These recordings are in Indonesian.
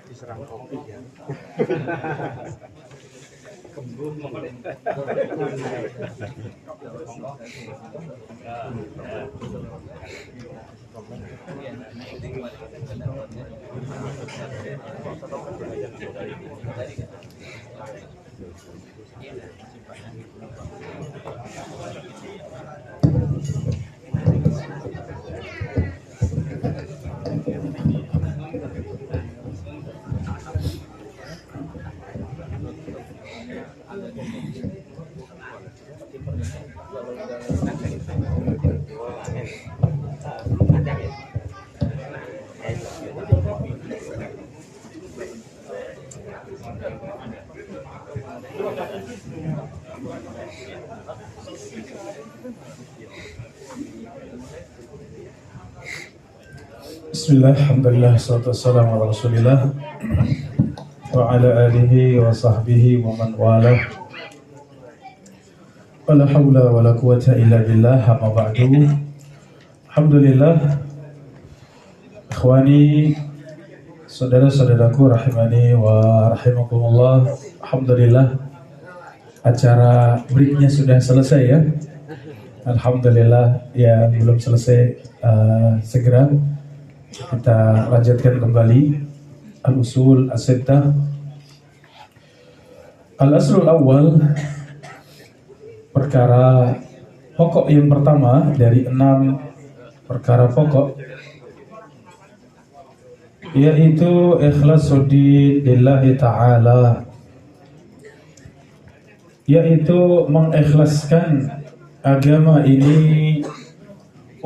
Diserang Covid ya. Bismillah, alhamdulillah, salatu wassalamu ala rasulillah wa ala alihi wa sahbihi wa man wala wa la hawla wa la quwata illa billah, amma ba'du. Alhamdulillah, ikhwani, saudara-saudaraku rahimani wa rahimakumullah. Alhamdulillah, acara breaknya sudah selesai ya. Alhamdulillah, ya belum selesai, segera kita lanjutkan kembali al-usul as-sittah. Al-aslul awal, perkara pokok yang pertama dari 6 perkara pokok, yaitu ikhlasuddin lillahi ta'ala, yaitu mengikhlaskan agama ini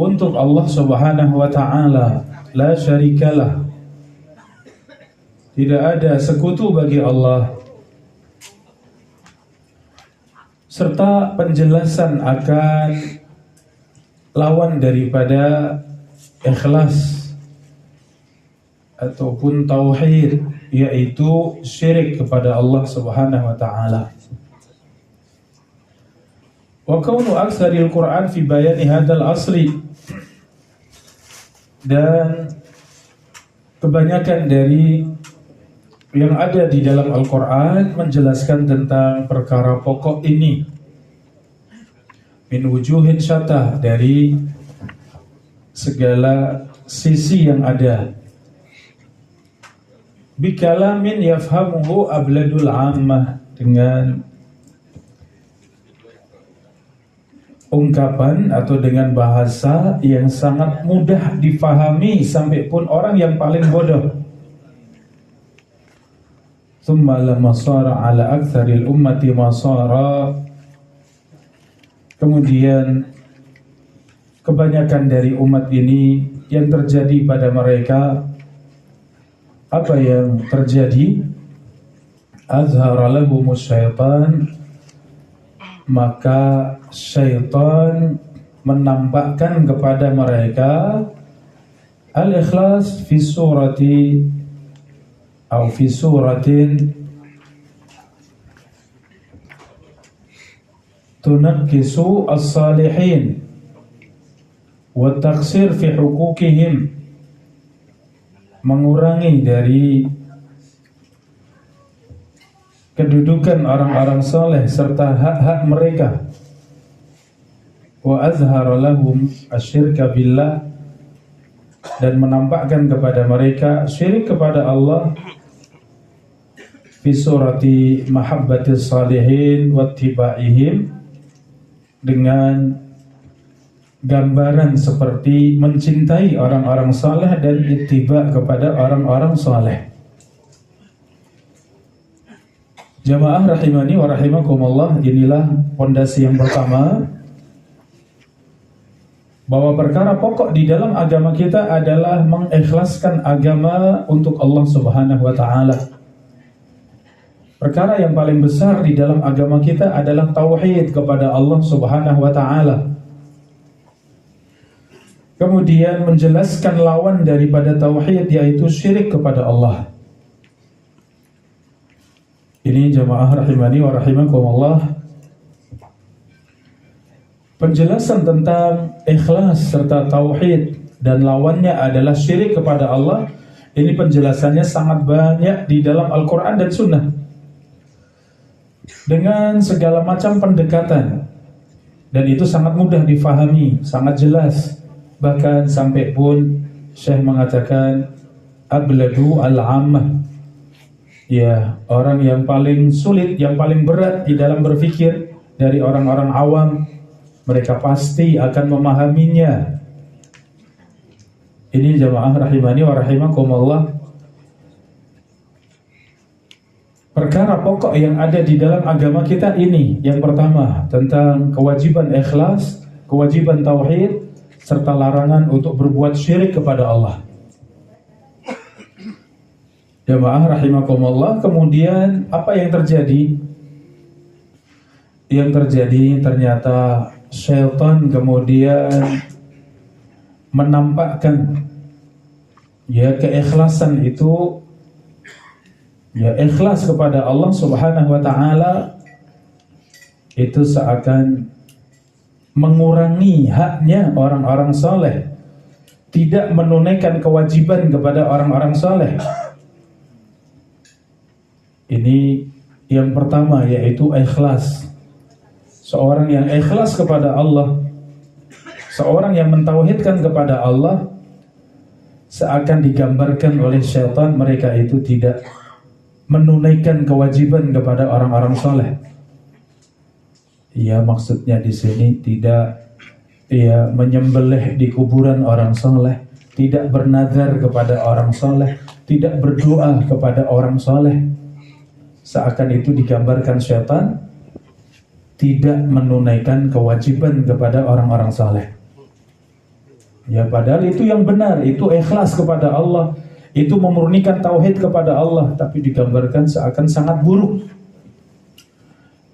untuk Allah subhanahu wa ta'ala, la syarikalah, tidak ada sekutu bagi Allah, serta penjelasan akan lawan daripada ikhlas ataupun tauhid, yaitu syirik kepada Allah subhanahu wa ta'ala. Wa kaunu aktsaril Qur'an fi bayani hadzal asli, dan kebanyakan dari yang ada di dalam Al-Quran menjelaskan tentang perkara pokok ini min wujuhin syattah, dari segala sisi yang ada, bikalamin yafhamuhu abladul ammah, dengan ungkapan atau dengan bahasa yang sangat mudah difahami sampai pun orang yang paling bodoh. Tsumma lamma sara ala aktsaril ummati ma sara, kemudian kebanyakan dari umat ini yang terjadi pada mereka apa yang terjadi, azhara lahumus syaitan, maka syaitan menampakkan kepada mereka al-ikhlas fi surati atau fi suratin tunaqqisu as-salihin wa taqsir fi huquqihim, mengurangi dari kedudukan orang-orang saleh serta hak-hak mereka. Wa azhara lahum asyirka billah, dan menampakkan kepada mereka syirik kepada Allah, fi surati mahabbatis salihin wattiba'ihim, dengan gambaran seperti mencintai orang-orang saleh dan ittiba kepada orang-orang saleh. Jamaah rahimani wa rahimakumullah, inilah pondasi yang pertama, bahwa perkara pokok di dalam agama kita adalah mengikhlaskan agama untuk Allah subhanahu wa ta'ala. Perkara yang paling besar di dalam agama kita adalah tauhid kepada Allah subhanahu wa ta'ala. Kemudian menjelaskan lawan daripada tauhid, yaitu syirik kepada Allah. Ini jamaah rahimani wa rahimakumullah, penjelasan tentang ikhlas serta tauhid dan lawannya adalah syirik kepada Allah. Ini penjelasannya sangat banyak di dalam Al-Quran dan Sunnah dengan segala macam pendekatan, dan itu sangat mudah difahami, sangat jelas. Bahkan sampai pun Syekh mengatakan abladu al-ammah, ya, orang yang paling sulit, yang paling berat di dalam berfikir dari orang-orang awam, mereka pasti akan memahaminya. Ini jamaah rahimani wa rahimakumullah, perkara pokok yang ada di dalam agama kita ini. Yang pertama tentang kewajiban ikhlas, kewajiban tauhid, serta larangan untuk berbuat syirik kepada Allah. Jamaah rahimakumullah, kemudian apa yang terjadi? Yang terjadi ternyata syaitan kemudian menampakkan, ya, keikhlasan itu, ya, ikhlas kepada Allah Subhanahu wa taala itu seakan mengurangi haknya orang-orang soleh, tidak menunaikan kewajiban kepada orang-orang soleh. Ini yang pertama, yaitu ikhlas. Seorang yang ikhlas kepada Allah, seorang yang mentauhidkan kepada Allah, seakan digambarkan oleh syaitan mereka itu tidak menunaikan kewajiban kepada orang-orang soleh. Ya, maksudnya di sini tidak, ya, menyembelih di kuburan orang soleh, tidak bernazar kepada orang soleh, tidak berdoa kepada orang soleh. Seakan itu digambarkan syaitan tidak menunaikan kewajiban kepada orang-orang soleh. Ya, padahal itu yang benar, itu ikhlas kepada Allah, itu memurnikan tauhid kepada Allah, tapi digambarkan seakan sangat buruk.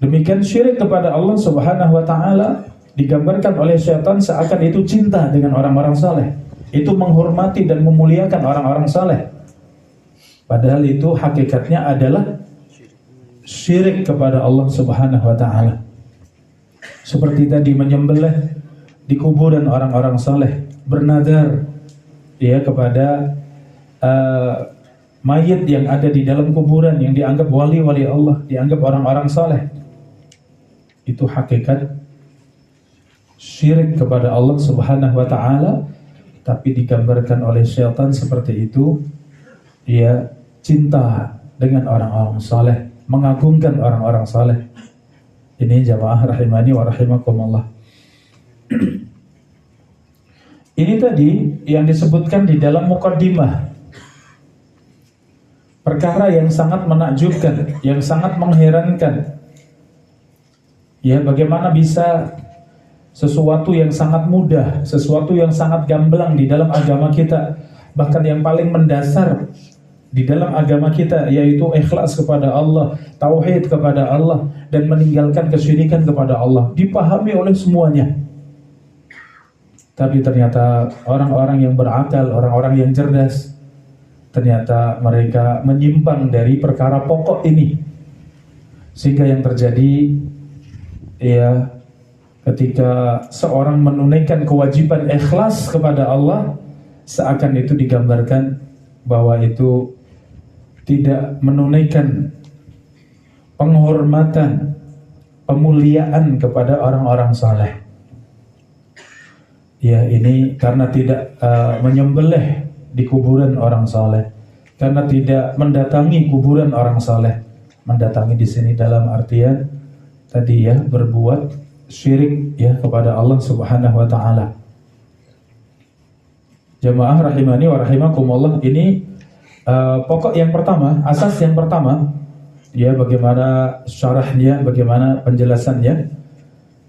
Demikian syirik kepada Allah Subhanahu wa taala digambarkan oleh syaitan seakan itu cinta dengan orang-orang saleh, itu menghormati dan memuliakan orang-orang saleh. Padahal itu hakikatnya adalah syirik kepada Allah Subhanahu wa taala. Seperti tadi menyembelih di kuburan orang-orang saleh, bernazar, ya, kepada mayit yang ada di dalam kuburan yang dianggap wali-wali Allah, dianggap orang-orang saleh. Itu hakikat syirik kepada Allah Subhanahu wa taala, tapi digambarkan oleh syaitan seperti itu, dia cinta dengan orang-orang saleh, mengagungkan orang-orang saleh. Ini jamaah rahimani wa rahimakumullah. Ini tadi yang disebutkan di dalam muqaddimah, perkara yang sangat menakjubkan, yang sangat mengherankan. Ya, bagaimana bisa sesuatu yang sangat mudah, sesuatu yang sangat gamblang di dalam agama kita, bahkan yang paling mendasar di dalam agama kita, yaitu ikhlas kepada Allah, tauhid kepada Allah, dan meninggalkan kesyirikan kepada Allah, dipahami oleh semuanya. Tapi ternyata orang-orang yang berakal, orang-orang yang cerdas, ternyata mereka menyimpang dari perkara pokok ini. Sehingga yang terjadi, ya, ketika seorang menunaikan kewajiban ikhlas kepada Allah, seakan itu digambarkan bahwa itu tidak menunaikan penghormatan, pemuliaan kepada orang-orang saleh. Ya, ini karena tidak menyembelih di kuburan orang saleh, karena tidak mendatangi kuburan orang saleh. Mendatangi di sini dalam artian tadi, ya, berbuat syirik, ya, kepada Allah Subhanahu wa taala. Jamaah rahimani wa rahimakumullah, ini pokok yang pertama, asas yang pertama, ya, bagaimana syarahnya, bagaimana penjelasannya.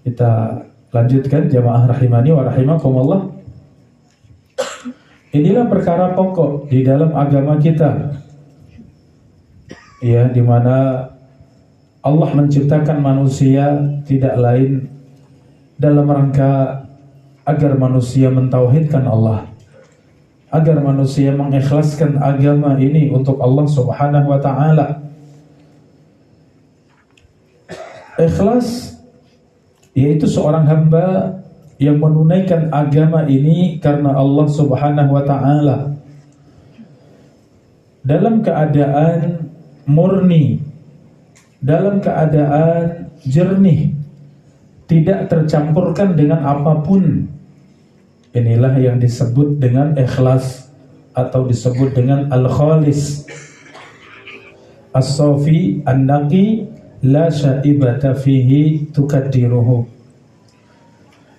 Kita lanjutkan jamaah rahimani wa rahimakumullah. Inilah perkara pokok di dalam agama kita, ya, di mana Allah menciptakan manusia tidak lain dalam rangka agar manusia mentauhidkan Allah, agar manusia mengikhlaskan agama ini untuk Allah Subhanahu wa taala. Ikhlas yaitu seorang hamba yang menunaikan agama ini karena Allah Subhanahu wa taala dalam keadaan murni, dalam keadaan jernih, tidak tercampurkan dengan apapun. Inilah yang disebut dengan ikhlas atau disebut dengan al-khalis. As-safi an-naqi la syaibata fihi tukaddiruhu.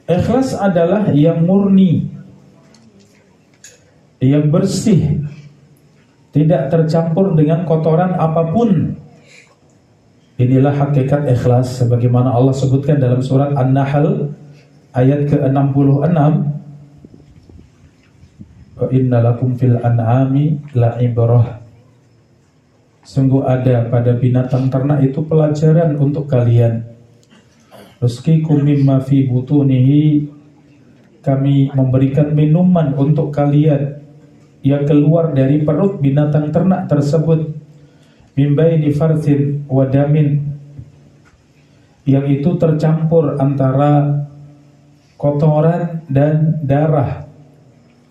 Ikhlas adalah yang murni, yang bersih, tidak tercampur dengan kotoran apapun. Inilah hakikat ikhlas sebagaimana Allah sebutkan dalam surat An-Nahl ayat ke-66. Wa inna lakum fil an'ami la'ibrah. Sungguh ada pada binatang ternak itu pelajaran untuk kalian. Rizqikum mimma fi butunihi, kami memberikan minuman untuk kalian yang keluar dari perut binatang ternak tersebut, min baini farthin wa damin, yang itu tercampur antara kotoran dan darah,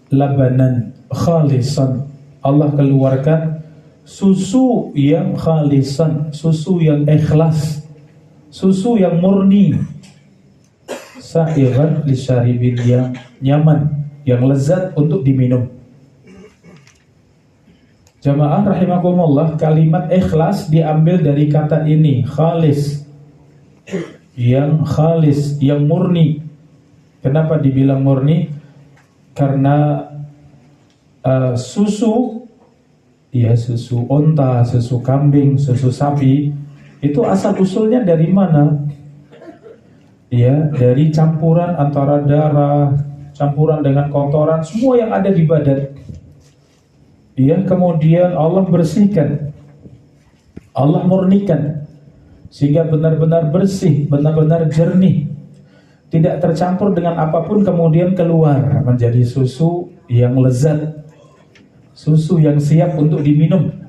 labanan khalisan, Allah keluarkan susu yang khalisan, susu yang ikhlas, susu yang murni, sa'iran lisyaribin, yang nyaman, yang lezat untuk diminum. Jamaah rahimakumullah, kalimat ikhlas diambil dari kata ini, khalis, yang khalis, yang murni. Kenapa dibilang murni? Karena susu, ya susu onta, susu kambing, susu sapi, itu asal usulnya dari mana? Ya, dari campuran antara darah, campuran dengan kotoran, semua yang ada di badan. Yang kemudian Allah bersihkan, Allah murnikan, sehingga benar-benar bersih, benar-benar jernih, tidak tercampur dengan apapun, kemudian keluar menjadi susu yang lezat, susu yang siap untuk diminum.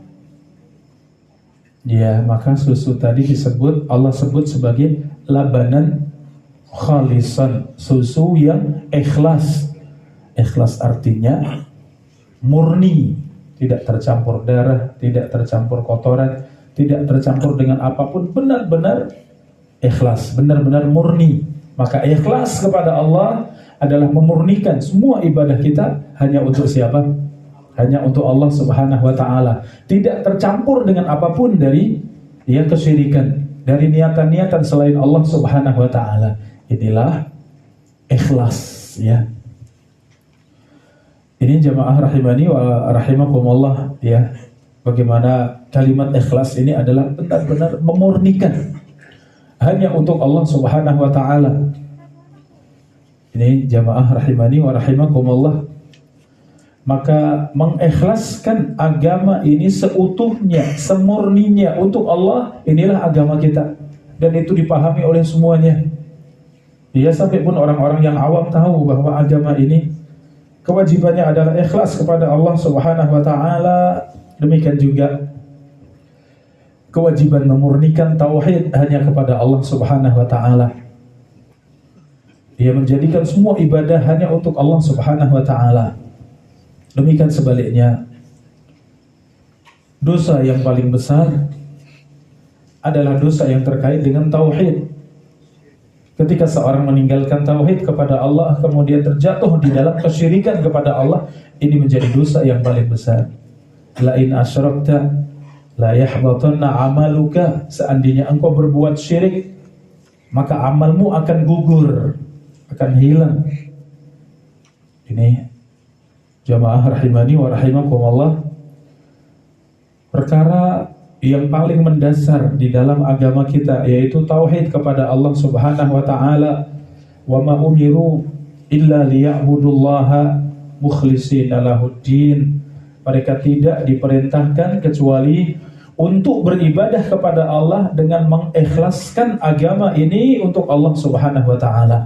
Ya, maka susu tadi disebut, Allah sebut sebagai labanan khalisan, susu yang ikhlas. Ikhlas artinya murni, tidak tercampur darah, tidak tercampur kotoran, tidak tercampur dengan apapun, benar-benar ikhlas, benar-benar murni. Maka ikhlas kepada Allah adalah memurnikan semua ibadah kita hanya untuk siapa? Hanya untuk Allah Subhanahu wa taala. Tidak tercampur dengan apapun dari kesyirikan, dari niatan-niatan selain Allah Subhanahu wa taala. Inilah ikhlas, ya. Ini jamaah rahimani wa rahimakumullah, ya. Bagaimana kalimat ikhlas ini adalah benar-benar memurnikan hanya untuk Allah Subhanahu wa taala. Ini jamaah rahimani wa rahimakumullah. Maka mengikhlaskan agama ini seutuhnya, semurninya untuk Allah, inilah agama kita. Dan itu dipahami oleh semuanya. Ya, sampai pun orang-orang yang awam tahu bahwa agama ini kewajibannya adalah ikhlas kepada Allah Subhanahu wa taala. Demikian juga kewajiban memurnikan tauhid hanya kepada Allah Subhanahu wa taala. Dia menjadikan semua ibadah hanya untuk Allah Subhanahu wa taala. Demikian sebaliknya, dosa yang paling besar adalah dosa yang terkait dengan tauhid. Ketika seorang meninggalkan tauhid kepada Allah, kemudian terjatuh di dalam kesyirikan kepada Allah, ini menjadi dosa yang paling besar. La in asyrakta la yahbatanna amaluka. Seandainya engkau berbuat syirik, maka amalmu akan gugur, akan hilang. Ini jamaah rahimani wa rahimakumullah, perkara yang paling mendasar di dalam agama kita, yaitu tauhid kepada Allah Subhanahu wa taala. Wa ma umiru illa liya'budullaha mukhlishina lahuddin. Mereka tidak diperintahkan kecuali untuk beribadah kepada Allah dengan mengikhlaskan agama ini untuk Allah Subhanahu wa taala.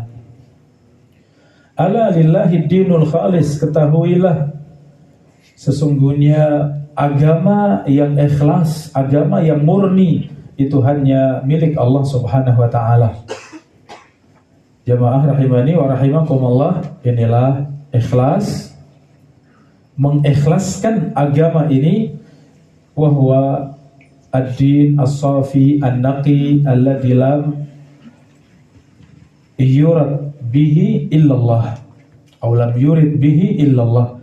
Ala lillahi dinul khalis, ketahuilah sesungguhnya agama yang ikhlas, agama yang murni itu hanya milik Allah Subhanahu wa taala. Jamaah rahimani wa rahimakumullah, inilah ikhlas, mengikhlaskan agama ini, wa huwa ad-din as-safi an-naqi alladzi lam yurad bihi illallah atau lam yurid bihi illallah.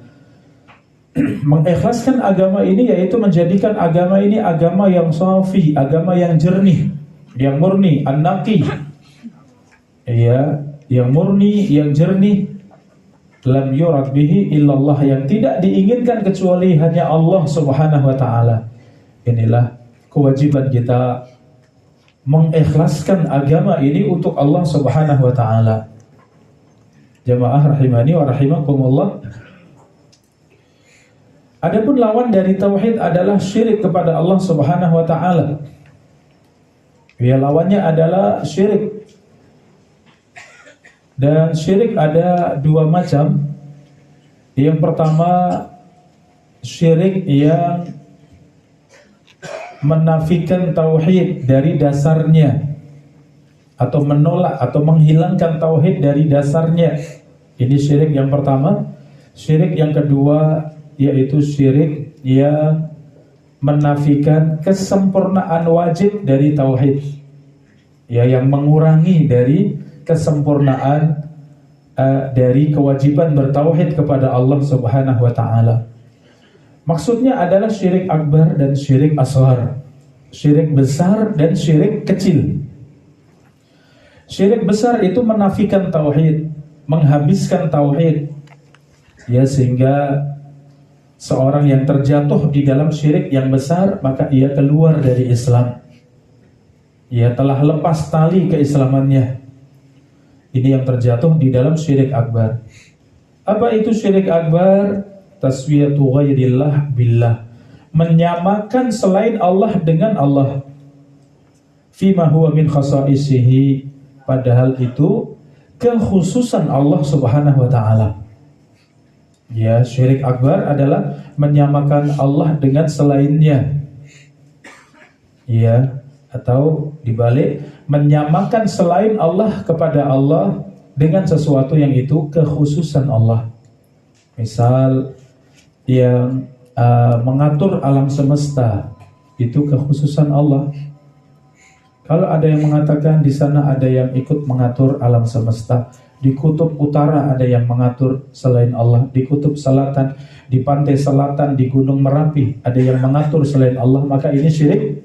Mengikhlaskan agama ini yaitu menjadikan agama ini agama yang safi, agama yang jernih, yang murni, an-naqi, ya, yang murni, yang jernih, lam yurad bihi illallah, yang tidak diinginkan kecuali hanya Allah Subhanahu wa taala. Inilah kewajiban kita, mengikhlaskan agama ini untuk Allah Subhanahu wa taala. Jamaah rahimani wa rahimakumullah. Adapun lawan dari tauhid adalah syirik kepada Allah Subhanahu wa taala. Ya, lawannya adalah syirik. Dan syirik ada dua macam. Yang pertama, syirik yang menafikan tauhid dari dasarnya, atau menolak atau menghilangkan tauhid dari dasarnya. Ini syirik yang pertama. Syirik yang kedua yaitu syirik yang menafikan kesempurnaan wajib dari tauhid, ya, yang mengurangi dari kesempurnaan dari kewajiban bertauhid kepada Allah Subhanahu wa taala. Maksudnya adalah syirik akbar dan syirik asghar, syirik besar dan syirik kecil. Syirik besar itu menafikan tauhid, menghabiskan tauhid, ya, sehingga seorang yang terjatuh di dalam syirik yang besar maka ia keluar dari Islam. Ia telah lepas tali keislamannya. Ini yang terjatuh di dalam syirik akbar. Apa itu syirik akbar? Taswiyatu ghairillah billah, menyamakan selain Allah dengan Allah. Fima huwa min khasaisihi, padahal itu kekhususan Allah Subhanahu wa taala. Ya, syirik akbar adalah menyamakan Allah dengan selainnya. Ya, atau dibalik, menyamakan selain Allah kepada Allah dengan sesuatu yang itu kekhususan Allah. Misal yang mengatur alam semesta itu kekhususan Allah. Kalau ada yang mengatakan di sana ada yang ikut mengatur alam semesta, di kutub utara ada yang mengatur selain Allah, di kutub selatan, di pantai selatan, di gunung Merapi ada yang mengatur selain Allah, maka ini syirik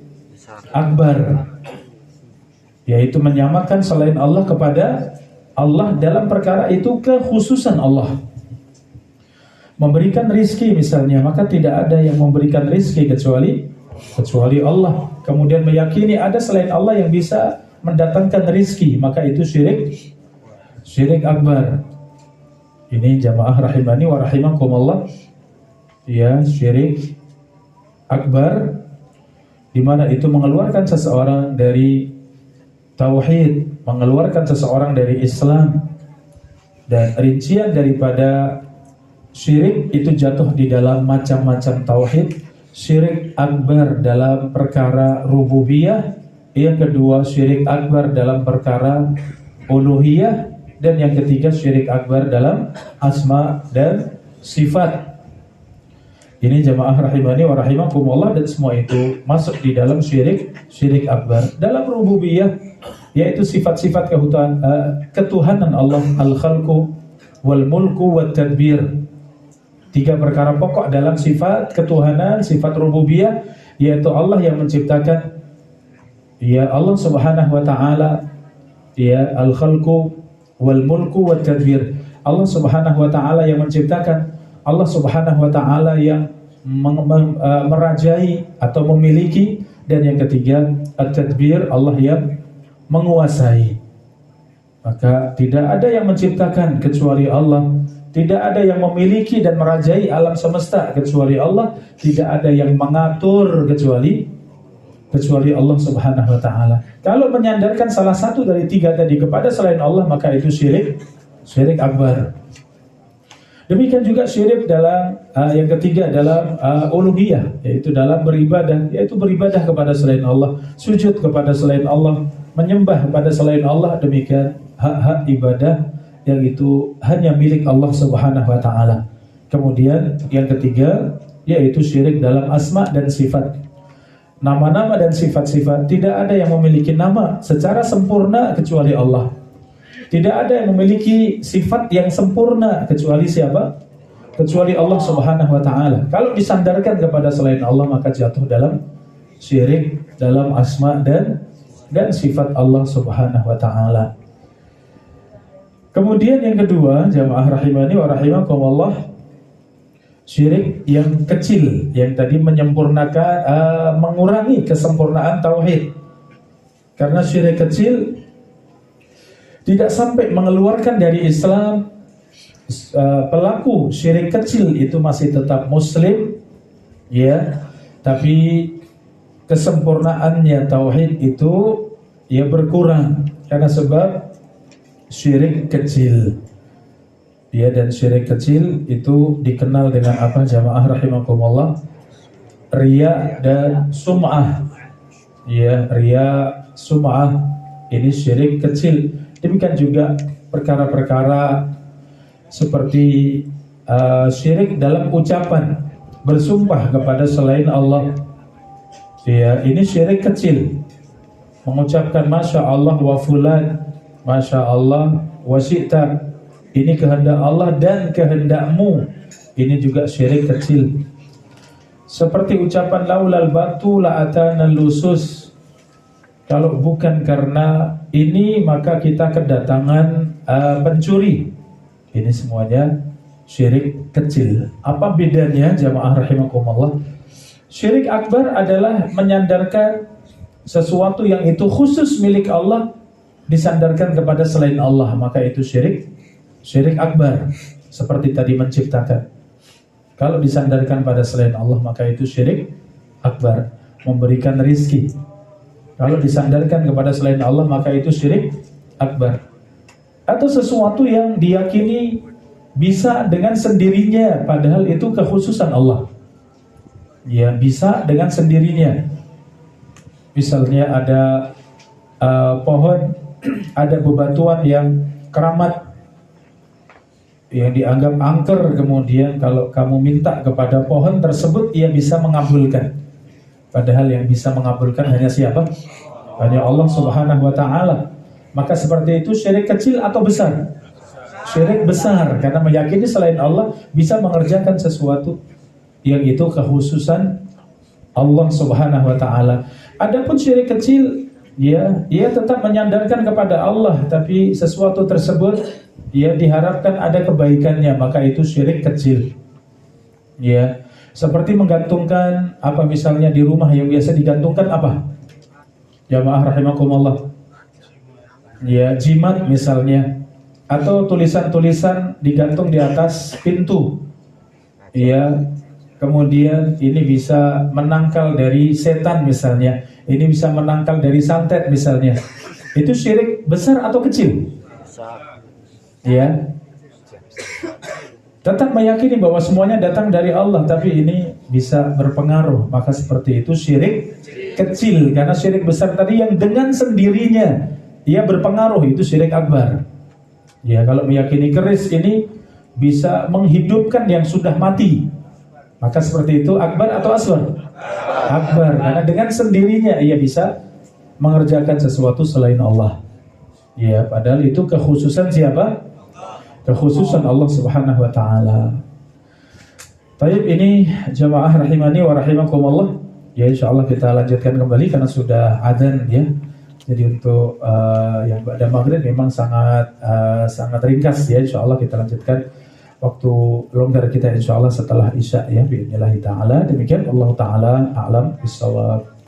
akbar, yaitu menyamakan selain Allah kepada Allah dalam perkara itu kekhususan Allah. Memberikan rizki misalnya, maka tidak ada yang memberikan rizki kecuali Allah. Kemudian meyakini ada selain Allah yang bisa mendatangkan rizki, maka itu syirik akbar. Ini jamaah rahimani wa rahimakumullah, ya, syirik akbar, di mana itu mengeluarkan seseorang dari tauhid, mengeluarkan seseorang dari Islam. Dan rincian daripada syirik itu jatuh di dalam macam-macam tauhid. Syirik akbar dalam perkara rububiyah, yang kedua syirik akbar dalam perkara uluhiyah, dan yang ketiga syirik akbar dalam asma dan sifat. Ini jamaah rahimani wa rahimakumullah, dan semua itu masuk di dalam syirik akbar. Dalam rububiyah, yaitu sifat-sifat ketuhanan Allah, al-khalqu wal mulku wat tadbir. Tiga perkara pokok dalam sifat ketuhanan, sifat rububiyah, yaitu Allah yang menciptakan, ya, Allah Subhanahu wa taala, ya, al-khalqu wal mulku wat tadbir. Allah Subhanahu wa taala yang menciptakan, Allah Subhanahu wa taala yang merajai atau memiliki, dan yang ketiga at-tadbir, Allah yang menguasai. Maka tidak ada yang menciptakan kecuali Allah, tidak ada yang memiliki dan merajai alam semesta kecuali Allah, tidak ada yang mengatur kecuali Allah Subhanahu wa taala. Kalau menyandarkan salah satu dari tiga tadi kepada selain Allah, maka itu syirik akbar. Demikian juga syirik dalam yang ketiga dalam uluhiyah, yaitu dalam beribadah, yaitu beribadah kepada selain Allah, sujud kepada selain Allah, menyembah pada selain Allah, demikian hak-hak ibadah yang itu hanya milik Allah Subhanahu wa taala. Kemudian yang ketiga yaitu syirik dalam asma dan sifat. Nama-nama dan sifat-sifat, tidak ada yang memiliki nama secara sempurna kecuali Allah. Tidak ada yang memiliki sifat yang sempurna kecuali siapa? Kecuali Allah Subhanahu wa taala. Kalau disandarkan kepada selain Allah maka jatuh dalam syirik dalam asma dan sifat Allah Subhanahu wa taala. Kemudian yang kedua, jamaah rahimani wa rahimakumullah, syirik yang kecil yang tadi menyempurnakan mengurangi kesempurnaan tauhid. Karena syirik kecil tidak sampai mengeluarkan dari Islam, pelaku syirik kecil itu masih tetap muslim, ya, tapi kesempurnaannya tauhid itu ya berkurang karena sebab syirik kecil. Ya, dan syirik kecil itu dikenal dengan apa jamaah rahimakumullah? Riya dan sum'ah. Ya, riya, sum'ah ini syirik kecil. Demikian juga perkara-perkara seperti syirik dalam ucapan, bersumpah kepada selain Allah. Ya, ini syirik kecil. Mengucapkan Masya Allah wa fulan, Masya Allah wa syi'ta, ini kehendak Allah dan kehendakmu, ini juga syirik kecil. Seperti ucapan laulal batu la'atana lusus, kalau bukan karena ini maka kita kedatangan pencuri. Ini semuanya syirik kecil. Apa bedanya jamaah rahimakumullah? Syirik akbar adalah menyandarkan sesuatu yang itu khusus milik Allah disandarkan kepada selain Allah, maka itu syirik akbar. Seperti tadi menciptakan, kalau disandarkan pada selain Allah maka itu syirik akbar. Memberikan rizki, kalau disandarkan kepada selain Allah maka itu syirik akbar. Atau sesuatu yang diyakini bisa dengan sendirinya padahal itu kekhususan Allah. Ya, bisa dengan sendirinya. Misalnya ada pohon, ada bebatuan yang keramat, yang dianggap angker, kemudian kalau kamu minta kepada pohon tersebut ia bisa mengabulkan. Padahal yang bisa mengabulkan hanya siapa? Hanya Allah Subhanahu wa taala. Maka seperti itu syirik kecil atau besar? Syirik besar, karena meyakini selain Allah bisa mengerjakan sesuatu yang itu kekhususan Allah Subhanahu wa taala. Adapun syirik kecil, ya, ia tetap menyandarkan kepada Allah, tapi sesuatu tersebut ya diharapkan ada kebaikannya, maka itu syirik kecil. Ya, seperti menggantungkan apa misalnya di rumah yang biasa digantungkan apa? Jamaah rahimakumullah. Ya, jimat misalnya, atau tulisan-tulisan digantung di atas pintu. Ya, kemudian ini bisa menangkal dari setan misalnya, ini bisa menangkal dari santet misalnya. Itu syirik besar atau kecil? Ya, tetap meyakini bahwa semuanya datang dari Allah, tapi ini bisa berpengaruh, maka seperti itu syirik kecil. Karena syirik besar tadi yang dengan sendirinya ia berpengaruh, itu syirik akbar. Ya, kalau meyakini keris ini bisa menghidupkan yang sudah mati, maka seperti itu akbar atau asghar? Akbar, karena dengan sendirinya ia bisa mengerjakan sesuatu selain Allah. Ya, padahal itu kekhususan siapa? Kekhususan Allah Subhanahu wa taala. Baik, ini jamaah rahimani wa rahimakumullah. Ya, insyaallah kita lanjutkan kembali karena sudah adzan ya. Jadi untuk yang pada maghrib memang sangat ringkas ya. Insyaallah kita lanjutkan waktu longgar kita insyaallah setelah isya ya, biidznillah taala. Demikian Allah taala a'lam bissawab.